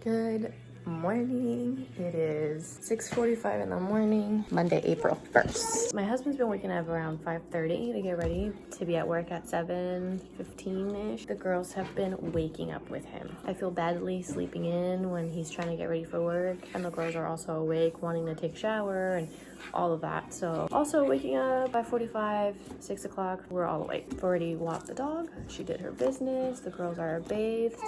Good morning. It is 6:45 in the morning, Monday, April 1st. My husband's been waking up around 5:30 to get ready to be at work at 7:15-ish. The girls have been waking up with him. I feel badly sleeping in when he's trying to get ready for work, and the girls are also awake, wanting to take a shower and all of that. So also waking up by 5:45, 6 o'clock, we're all awake. I've already walked the dog. She did her business. The girls are bathed,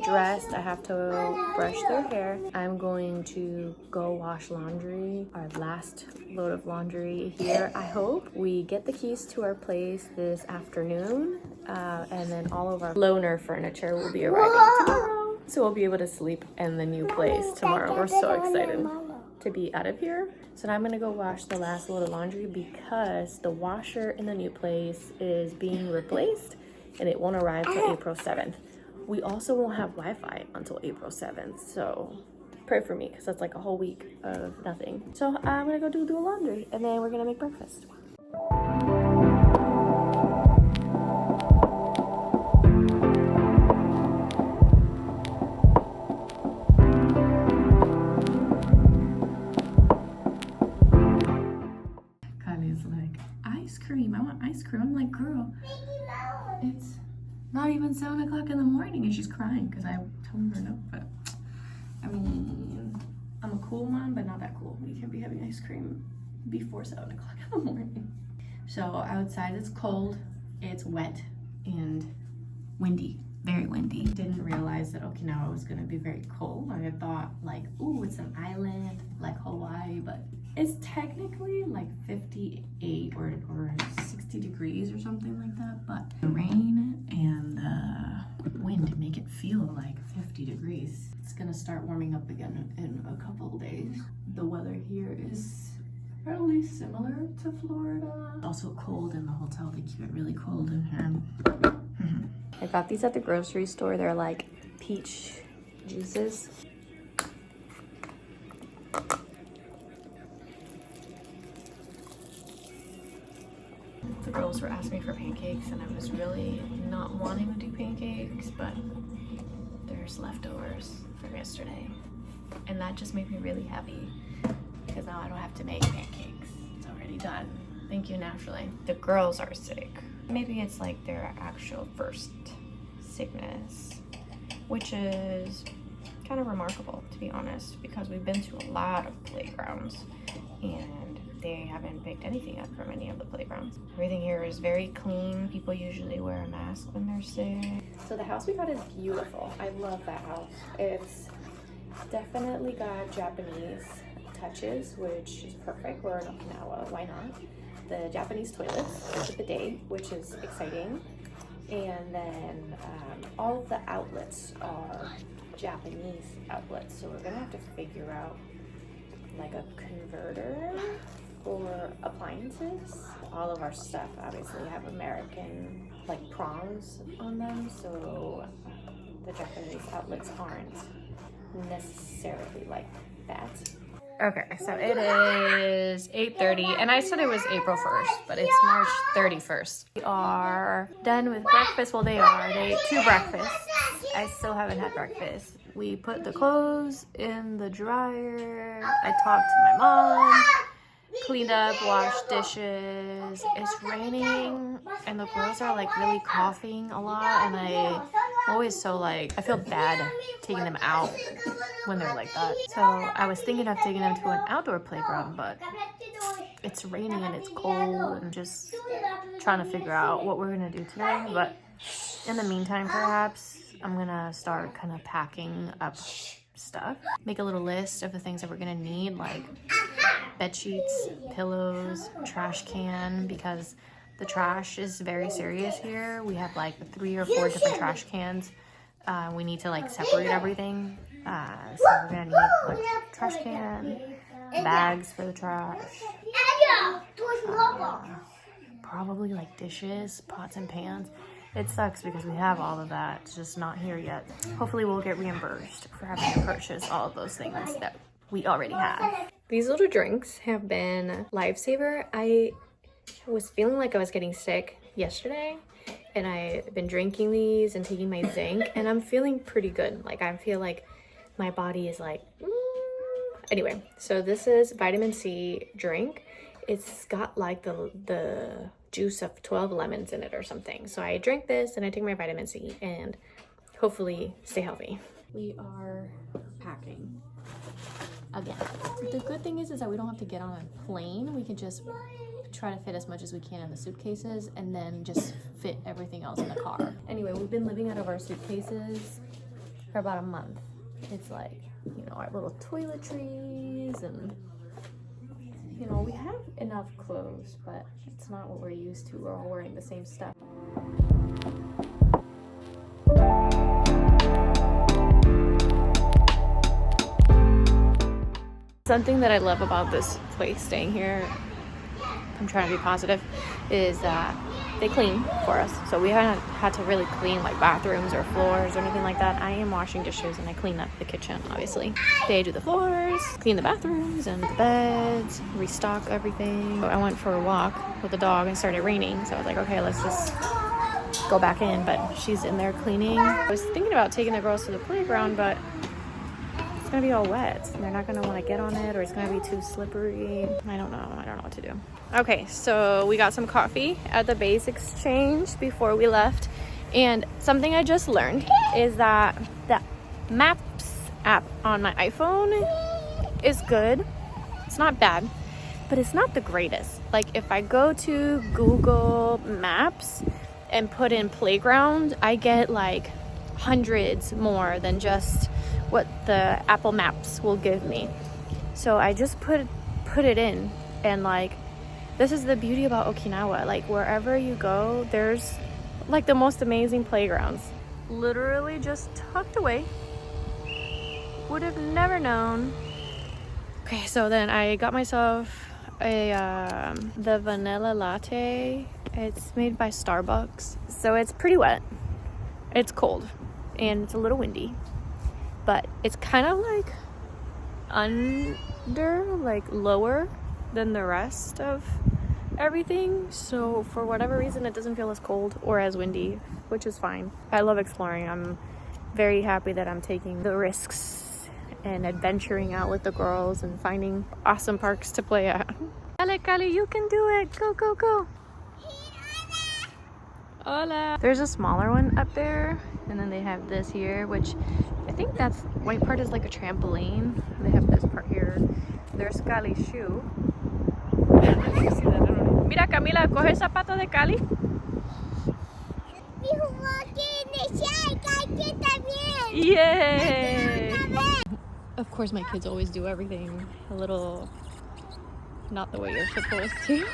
dressed. I have to brush their hair. I'm going to go wash laundry, our last load of laundry here. I hope we get the keys to our place this afternoon, and then all of our loaner furniture will be arriving tomorrow. So we'll be able to sleep in the new place tomorrow. We're so excited to be out of here. So now I'm gonna go wash the last load of laundry because the washer in the new place is being replaced and it won't arrive till April 7th. We also won't have Wi-Fi until April 7th, so pray for me because that's like a whole week of nothing. So I'm gonna go do the laundry and then we're gonna make breakfast. Ice cream. I want ice cream. I'm like, girl, it's not even 7 o'clock in the morning and she's crying because I told her no. But I mean, I'm a cool mom, but not that cool. We can't be having ice cream before 7 o'clock in the morning. So outside it's cold, it's wet and windy, very windy. Didn't realize that Okinawa was gonna be very cold. I thought like, ooh, it's an island like Hawaii, but it's technically like 58 or 60 degrees or something like that, but the rain and the wind make it feel like 50 degrees. It's gonna start warming up again in a couple of days. The weather here is fairly similar to Florida. Also cold in the hotel. They keep it really cold in here. I got these at the grocery store. They're like peach juices. The girls were asking me for pancakes and I was really not wanting to do pancakes, but there's leftovers from yesterday. And that just made me really happy because now I don't have to make pancakes. It's already done. Thank you, Naturally. The girls are sick. Maybe it's like their actual first sickness, which is kind of remarkable, to be honest, because we've been to a lot of playgrounds and they haven't picked anything up from any of the playgrounds. Everything here is very clean. People usually wear a mask when they're sick. So the house we got is beautiful. I love that house. It's definitely got Japanese touches, which is perfect. We're in Okinawa, why not? The Japanese toilets with the bidet, which is exciting. And then all of the outlets are Japanese outlets. So we're gonna have to figure out like a converter for appliances. All of our stuff obviously have American like prongs on them, so the Japanese outlets aren't necessarily like that. Okay, so it is 8:30 and I said it was April 1st, but it's March 31st. We are done with breakfast. Well, they are. They ate 2 breakfasts. I still haven't had breakfast. We put the clothes in the dryer. I talked to my mom, cleaned up, washed dishes. It's raining and the girls are like really coughing a lot and I'm always so like, I feel bad taking them out when they're like that. So I was thinking of taking them to an outdoor playground, but it's raining and it's cold and just trying to figure out what we're gonna do today. But in the meantime, perhaps I'm gonna start kind of packing up stuff. Make a little list of the things that we're gonna need, like bed sheets, pillows, trash can, because the trash is very serious here. We have like 3 or 4 different trash cans. We need to like separate everything. So we're gonna need like trash can, bags for the trash, probably like dishes, pots and pans. It sucks because we have all of that. It's just not here yet. Hopefully we'll get reimbursed for having to purchase all of those things that we already have. These little drinks have been lifesaver. I was feeling like I was getting sick yesterday and I've been drinking these and taking my zinc and I'm feeling pretty good. Like I feel like my body is like, Anyway, so this is vitamin C drink. It's got like the juice of 12 lemons in it or something. So I drink this and I take my vitamin C and hopefully stay healthy. We are packing again. The good thing is that we don't have to get on a plane. We can just try to fit as much as we can in the suitcases and then just fit everything else in the car. Anyway, we've been living out of our suitcases for about a month. It's like, you know, our little toiletries and, you know, we have enough clothes, but it's not what we're used to. We're all wearing the same stuff. Something that I love about this place, staying here, I'm trying to be positive, is that they clean for us. So we haven't had to really clean like bathrooms or floors or anything like that. I am washing dishes and I clean up the kitchen, obviously. They do the floors, clean the bathrooms and the beds, restock everything. I went for a walk with the dog and it started raining. So I was like, okay, let's just go back in. But she's in there cleaning. I was thinking about taking the girls to the playground, but it's gonna be all wet. They're not gonna wanna get on it, or it's gonna be too slippery. I don't know what to do. Okay, so we got some coffee at the Base Exchange before we left. And something I just learned is that the Maps app on my iPhone is good. It's not bad, but it's not the greatest. Like if I go to Google Maps and put in playground, I get like hundreds more than just what the Apple Maps will give me. So I just put it in, and like, this is the beauty about Okinawa. Like wherever you go, there's like the most amazing playgrounds. Literally just tucked away. Would have never known. Okay, so then I got myself the vanilla latte. It's made by Starbucks. So it's pretty wet. It's cold and it's a little windy. But it's kind of like lower than the rest of everything. So for whatever reason, it doesn't feel as cold or as windy, which is fine. I love exploring. I'm very happy that I'm taking the risks and adventuring out with the girls and finding awesome parks to play at. Dale, Cali, you can do it. Go, go, go. Hola. There's a smaller one up there, and then they have this here, which I think that's white part is like a trampoline. They have this part here. There's Cali's shoe. I don't know if you see that. I don't know. Mira, Camila, coge el zapato de Cali. Yay! Of course, my kids always do everything a little not the way you're supposed to.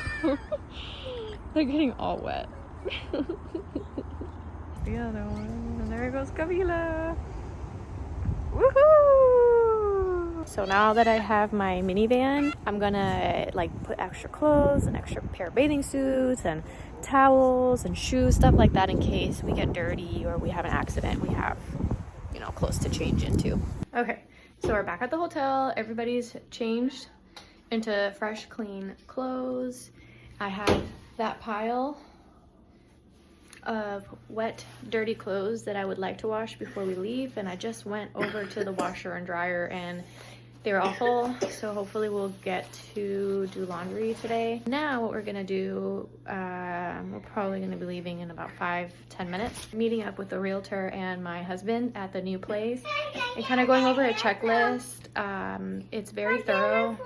They're getting all wet. The other one, and there goes Camila. Woohoo! So now that I have my minivan, I'm gonna like put extra clothes and extra pair of bathing suits and towels and shoes, stuff like that, in case we get dirty or we have an accident. We have, you know, clothes to change into. Okay, so we're back at the hotel. Everybody's changed into fresh, clean clothes. I have that pile of wet, dirty clothes that I would like to wash before we leave, and I just went over to the washer and dryer and they were all full, so hopefully we'll get to do laundry today. Now what we're gonna do, we're probably gonna be leaving in about 5-10 minutes, meeting up with the realtor and my husband at the new place and kind of going over a checklist. It's very thorough.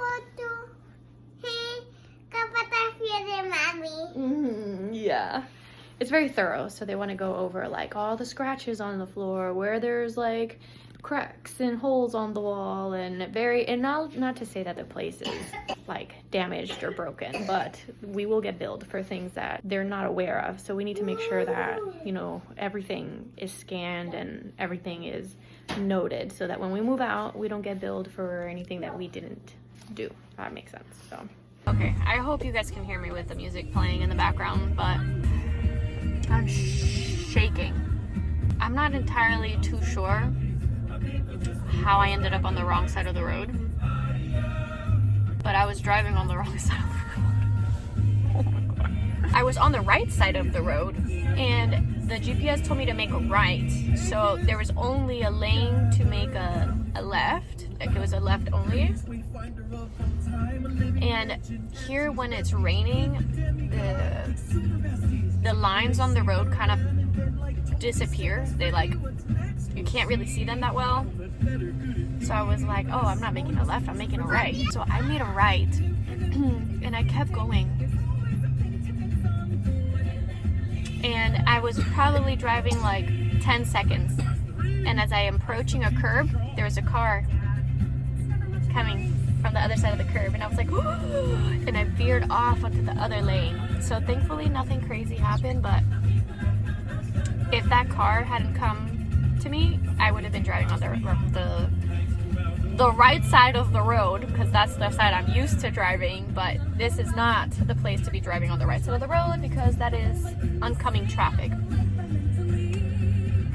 Yeah. It's very thorough, so they want to go over like all the scratches on the floor, where there's like cracks and holes on the wall, and not to say that the place is like damaged or broken, but we will get billed for things that they're not aware of. So we need to make sure that, you know, everything is scanned and everything is noted, so that when we move out, we don't get billed for anything that we didn't do. If that makes sense. So okay, I hope you guys can hear me with the music playing in the background, but I'm shaking. I'm not entirely too sure how I ended up on the wrong side of the road, but I was driving on the wrong side of the road. Oh my God. I was on the right side of the road, and the GPS told me to make a right, so there was only a lane to make a a left, like it was a left only. And here when it's raining, the lines on the road kind of disappear. They like, you can't really see them that well. So I was like, oh, I'm not making a left, I'm making a right. So I made a right and I kept going. And I was probably driving like 10 seconds. And as I am approaching a curb, there was a car coming from the other side of the curb. And I was like, oh, and I veered off onto the other lane. So thankfully nothing crazy happened, but if that car hadn't come to me, I would have been driving on the right side of the road, because that's the side I'm used to driving, but this is not the place to be driving on the right side of the road because that is oncoming traffic.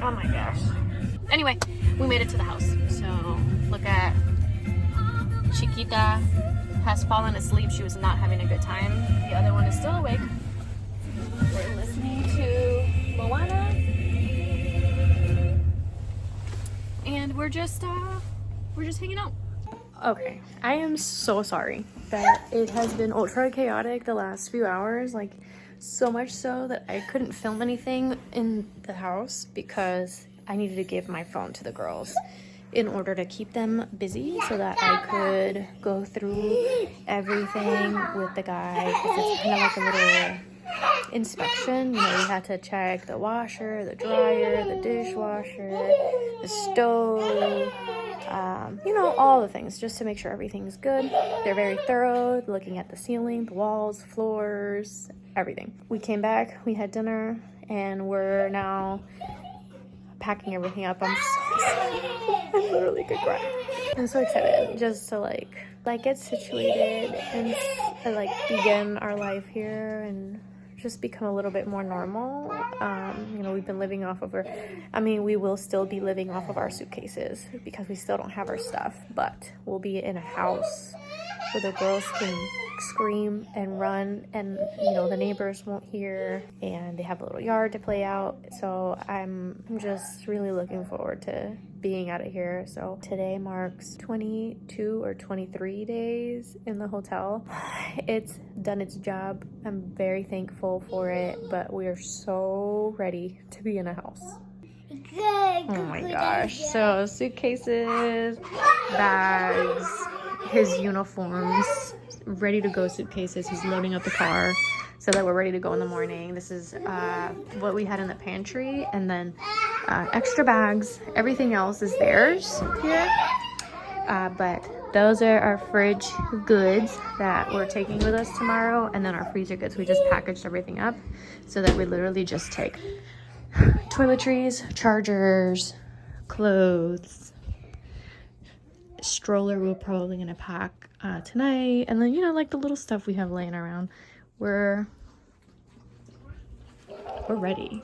Oh my gosh. Anyway, we made it to the house. So look at Chiquita has fallen asleep. She was not having a good time. The other one is still awake. We're listening to Moana. And we're just hanging out. Okay, I am so sorry that it has been ultra chaotic the last few hours, like so much so that I couldn't film anything in the house because I needed to give my phone to the girls in order to keep them busy so that I could go through everything with the guy, because it's kind of like a little inspection. You know, we had to check the washer, the dryer, the dishwasher, the stove, you know, all the things, just to make sure everything's good. They're very thorough, looking at the ceiling, the walls, floors, everything. We came back, we had dinner, and we're now packing everything up. I'm so excited. I literally could cry. I'm so excited just to like get situated and like begin our life here and just become a little bit more normal. You know, we've been living off of we will still be living off of our suitcases because we still don't have our stuff, but we'll be in a house where the girls can scream and run, and you know, the neighbors won't hear, and they have a little yard to play out. So I'm just really looking forward to being out of here. So today marks 22 or 23 days in the hotel. It's done its job. I'm very thankful for it, but we are so ready to be in a house. Oh my gosh. So suitcases, bags, his uniforms, ready to go suitcases. He's loading up the car so that we're ready to go in the morning. This is what we had in the pantry, and then extra bags. Everything else is theirs here, but those are our fridge goods that we're taking with us tomorrow, and then our freezer goods. We just packaged everything up so that we literally just take toiletries, chargers, clothes, stroller we're probably gonna pack tonight, and then, you know, like the little stuff we have laying around. We're ready.